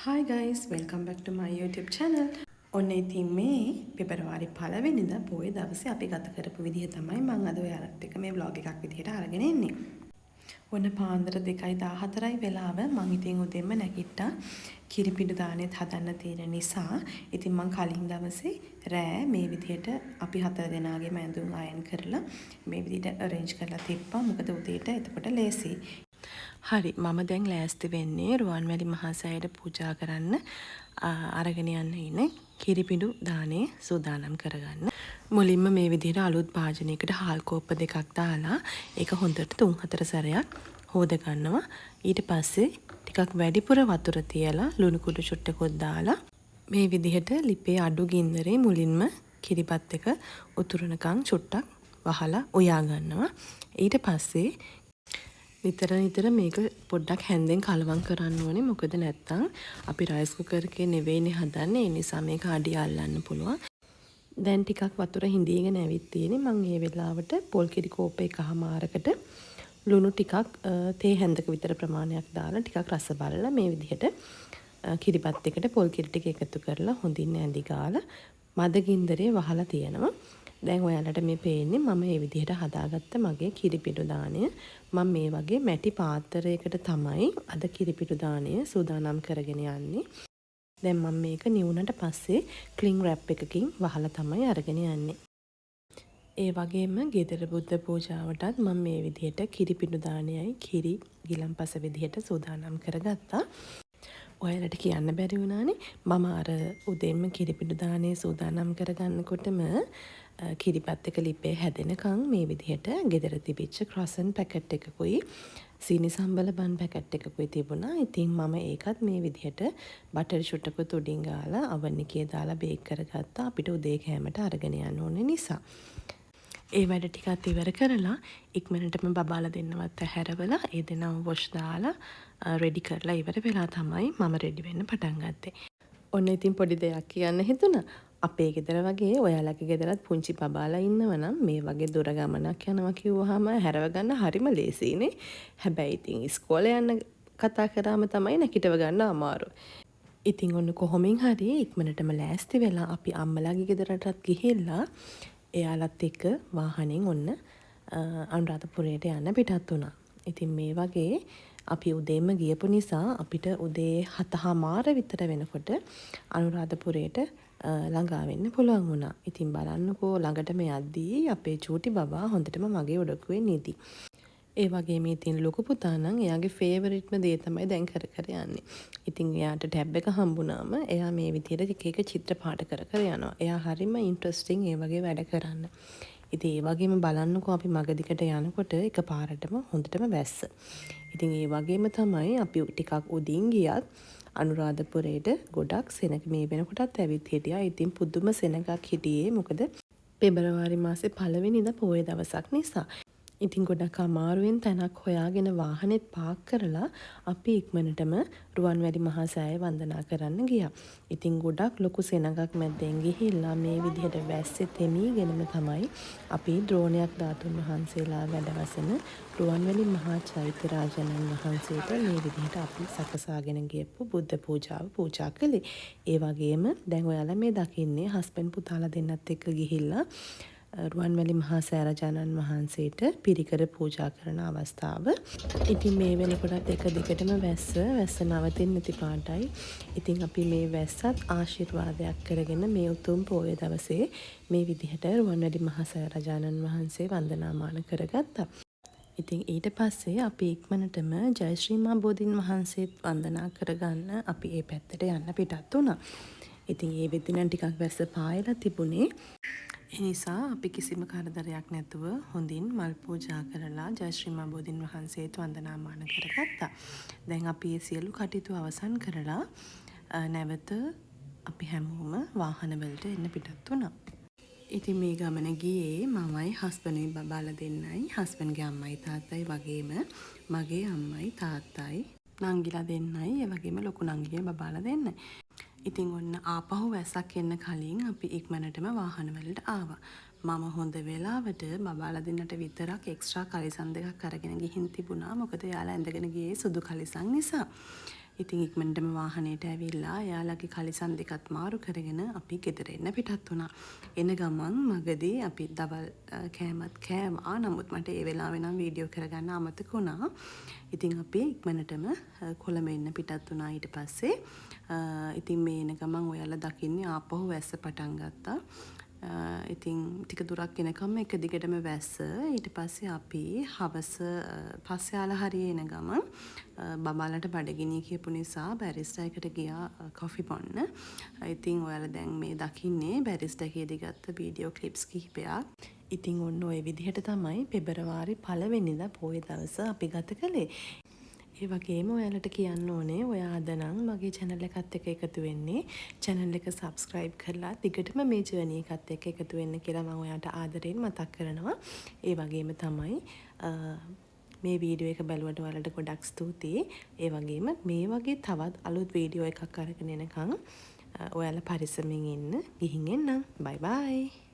Hi guys, welcome back to my YouTube channel. ඔන්න ඉතින් මේ පෙබරවාරි 1 වෙනිදා පොයේ දවසේ අපි ගත කරපු විදිහ තමයි මම අද ඔයාලට එක මේ vlog එකක් විදිහට අරගෙන එන්නේ. ඔන්න පාන්දර 2:14යි වෙලාව. මම ඉතින් උදෙන්ම නැගිට්ටා. කිරිපිඩු දානෙත් හදන්න තියෙන නිසා ඉතින් මම කලින් දවසේ රෑ මේ විදිහට අපි 4 දෙනාගේම ඇඳුම් අයන් කරලා මේ විදිහට arrange කරලා තිබ්බා. මොකද උදේට එතකොට ලේසි. හරි මම දැන් ලෑස්ති වෙන්නේ රුවන්වැලි මහා සෑයට පූජා කරන්න අරගෙන යන්න ඉන්නේ කිරිපිඩු දානේ සූදානම් කරගන්න. මුලින්ම මේ විදිහට අලුත් භාජනයකට හාල් කෝප්ප දෙකක් දාලා ඒක හොඳට 3-4 සැරයක් හොද ගන්නවා. ඊට පස්සේ ටිකක් වැඩිපුර වතුර තියලා ලුණු කුඩු චුට්ටකුත් දාලා මේ විදිහට ලිපේ අඩු ගින්දරේ මුලින්ම කිරිබත් එක උතුරනකම් චුට්ටක් වහලා උයා ගන්නවා. ඊට පස්සේ නිතර මේක පොඩ්ඩක් හැන්දෙන් කලවම් කරන්න ඕනේ. මොකද නැත්තම් අපි රයිස් කුකර් එකේ නෙවෙයිනේ හදන්නේ. ඒ නිසා මේක අඩිය අල්ලන්න පුළුවන්. දැන් ටිකක් වතුර හිඳීගෙන ඇවිත් තියෙන්නේ. මම මේ වෙලාවට පොල් කිරි කෝප්ප එකමාරකට ලුණු ටිකක් තේ හැන්දක විතර ප්‍රමාණයක් දාලා ටිකක් රස බලලා මේ විදිහට කිරිබත් එකට පොල් කිරි ටික එකතු කරලා හොඳින් ඇඳි ගාලා මද ගින්දරේ වහලා තියෙනවා. දැන් ඔයාලට මේ පේන්නේ මම මේ විදිහට හදාගත්ත මගේ කිරිපිඩු දාණය. මම මේ වගේ මැටි පාත්‍රයකට තමයි අද කිරිපිඩු දාණය සූදානම් කරගෙන යන්නේ. දැන් මම මේක නිවුනට පස්සේ ක්ලින් රැප් එකකින් වහලා තමයි අරගෙන යන්නේ. ඒ වගේම ගෙදර බුද්ධ පූජාවටත් මම මේ විදිහට කිරිපිඩු දාණයයි කිරි ගිලන්පස විදිහට සූදානම් කරගත්තා. ඔයාලට කියන්න බැරි වුණානේ මම අර උදේන්ම කිරිපිඩු දානේ සූදානම් කරගන්නකොටම කිරිපත් එක ලිපේ හැදෙනකන් මේ විදිහට ගෙදර තිබිච්ච ක්‍රොසන් පැකට් එකකුයි සීනි සම්බල බන් පැකට් එකකුයි තිබුණා. ඉතින් මම ඒකත් මේ විදිහට බටර් චුට්ටකුත් උඩින් ගාලා oven එකේ දාලා බේක් කරගත්තා. අපිට උදේ කෑමට අරගෙන යන්න ඕනේ නිසා. ඒ වැඩ ටිකත් ඉවර කරලා ඉක්මනටම බබාලා දෙන්නවත් හැරවලා ඒ දෙනම වොෂ් දාලා රෙඩි කරලා ඉවර වෙලා තමයි මම රෙඩි වෙන්න පටන් ගත්තේ. ඔන්න ඉතින් පොඩි දෙයක් කියන්න හිතුණා. අපේ ගෙදර වගේ ඔයාලගේ ගෙදරත් පුංචි බබාලා ඉන්නවනම් මේ වගේ දුර ගමනක් යනවා කිව්වහම හැරව ගන්න හරිම ලේසියිනේ. හැබැයි ඉතින් ඉස්කෝලේ යන්න කතා කරාම තමයි නැකිටව ගන්න අමාරු. ඉතින් ඔන්න කොහොමින් හරි ඉක්මනටම ලෑස්ති වෙලා අපි අම්මලාගේ ගෙදරටත් ගිහිල්ලා එයාලත් එක්ක වාහනෙන් ඔන්න අනුරාධපුරයට යන්න පිටත් වුණා. ඉතින් මේ වගේ අපි උදේම ගියපු නිසා අපිට උදේ 7:00 විතර වෙනකොට අනුරාධපුරයට ළඟා වෙන්න පුළුවන් වුණා. ඉතින් බලන්නකෝ ළඟටම යද්දී අපේ චූටි බබා හොඳටම මගේ ඔඩොක්කුවේ නිදි. ඒ වගේම ඉතින් ලොකු පුතා නම් එයාගේ ෆේවරිට්ම දේ තමයි දැන් කර යන්නේ. ඉතින් එයාට ටැබ් එක හම්බුනාම එයා මේ විදිහට එක චිත්‍ර පාට කර යනවා. එයා හරිම ඉන්ට්‍රස්ටිං ඒ වගේ වැඩ කරන්න. ඉතින් ඒ වගේම බලන්නකෝ අපි මගදිකට යනකොට එකපාරටම හොඳටම වැස්ස. ඉතින් ඒ වගේම තමයි අපි ටිකක් උඩින් ගියත් අනුරාධපුරයට ගොඩක් සෙනග මේ වෙනකොටත් ඇවිත් හිටියා. ඉතින් පුදුම සෙනගක් හිටියේ. මොකද පෙබරවාරි මාසේ 1 වෙනිදා පොයේ දවසක් නිසා. ඉතින් ගොඩක් අමාරුවෙන් තැනක් හොයාගෙන වාහනේත් පාක් කරලා අපි ඉක්මනටම රුවන්වැලි මහා සෑය වන්දනා කරන්න ගියා. ඉතින් ගොඩක් ලොකු සෙනගක් මැද්දෙන් ගිහිල්ලා මේ විදිහට වැස්සේ තෙමීගෙනම තමයි අපි ද්‍රෝණයක් ධාතුන් වහන්සේලා වැඩවසන රුවන්වැලි මහා චෛත්‍ය රාජානන් වහන්සේට මේ විදිහට අපි සකසාගෙන ගියපු බුද්ධ පූජාව පූජා කළේ. ඒ වගේම දැන් ඔයාලා මේ දකින්නේ හස්බන්ඩ් පුතාලා දෙන්නත් එක්ක ගිහිල්ලා රුවන්වැලි මහා සෑරජානන් වහන්සේට පිරිකර පූජා කරන අවස්ථාව. ඉතින් මේ වෙනකොටත් එක දිගටම වැස්ස නවතින්නේ නැති පාටයි. ඉතින් අපි මේ වැස්සත් ආශිර්වාදයක් කරගෙන මේ උතුම් පොය දවසේ මේ විදිහට රුවන්වැලි මහා සෑරජානන් වහන්සේ වන්දනාමාන කරගත්තා. ඉතින් ඊට පස්සේ අපි ඉක්මනටම ජයශ්‍රී මා බෝධීන් වහන්සේත් වන්දනා කරගන්න අපි ඒ පැත්තට යන්න පිටත් වුණා. ඉතින් ඒ වෙද්දී නම් ටිකක් වැස්ස පායලා තිබුණේ. ඒ නිසා අපි කිසිම කරදරයක් නැතුව හොඳින් මල් පූජා කරලා ජයශ්‍රී මා බෝධීන් වහන්සේට වන්දනාමාන කරගත්තා. දැන් අපි මේ සියලු කටයුතු අවසන් කරලා නැවත අපි හැමෝම වාහනවලට එන්න පිටත් වුණා. ඉතින් මේ ගමන ගියේ මමයි හස්බන්ඩ්යි බබාලා දෙන්නයි හස්බන්ඩ්ගේ අම්මයි තාත්තයි වගේම මගේ අම්මයි තාත්තයි නංගිලා දෙන්නයි ඒ වගේම ලොකු නංගිගේ බබාලා දෙන්නයි. ඉතින් ඔන්න ආපහු වැස්සක් එන්න කලින් අපි ඉක්මනටම වාහනවලට ආවා. මම හොඳ වෙලාවට බබාලා දෙන්නට විතරක් එක්ස්ට්‍රා කලිසම් දෙකක් අරගෙන ගිහින් තිබුණා. මොකද එයාලා ඇඳගෙන ගියේ සුදු කලිසම් නිසා. ඉතින් ඉක්මනටම වාහනේට ඇවිල්ලා එයාලගේ කලිසම් දෙකත් මාරු කරගෙන අපි ගෙදර එන්න පිටත් වුණා. එන ගමන් මගදී අපි දවල් කෑමත් කෑවා. නමුත් මට ඒ වෙලාවේ නම් වීඩියෝ කරගන්න අමතක වුණා. ඉතින් අපි ඉක්මනටම කොළඹ එන්න පිටත් වුණා ඊට පස්සේ. ඉතින් මේ එන ගමන් ඔයාලා දකින්නේ ආපහු වැස්ස පටන් ගත්තා. ඉතින් ටික දුරක් එනකම් එක දිගටම වැස්ස. ඊට පස්සේ අපි හවස පස්සේ හරිය එන ගමන් බබාලට බඩගිනි කියපු නිසා බැරිස්ටා එකට ගියා කොෆි බොන්න. ඉතින් ඔයාලා දැන් මේ දකින්නේ බැරිස්ටා කේදී ගත්ත වීඩියෝ ක්ලිප්ස් කිහිපයක්. ඉතින් ඔන්න ඔය විදිහට තමයි පෙබරවාරි 1 වෙනිදා පොය දවස අපි ගත කළේ. ඒ වගේම ඔයාලට කියන්න ඕනේ ඔයා අද නම් මගේ channel එකත් එක්ක එකතු වෙන්නේ channel එක subscribe කරලා දිගටම මේ journey එකත් එක්ක එකතු වෙන්න කියලා මම ඔයාලට ආදරෙන් මතක් කරනවා. ඒ වගේම තමයි මේ වීඩියෝ එක බලුවට ඔයාලට ගොඩක් ස්තුතියි. ඒ වගේම මේ වගේ තවත් අලුත් වීඩියෝ එකක් අරගෙන එනකන් ඔයාලා පරිස්සමෙන් ඉන්න. ගිහින් එන්නම්. bye bye.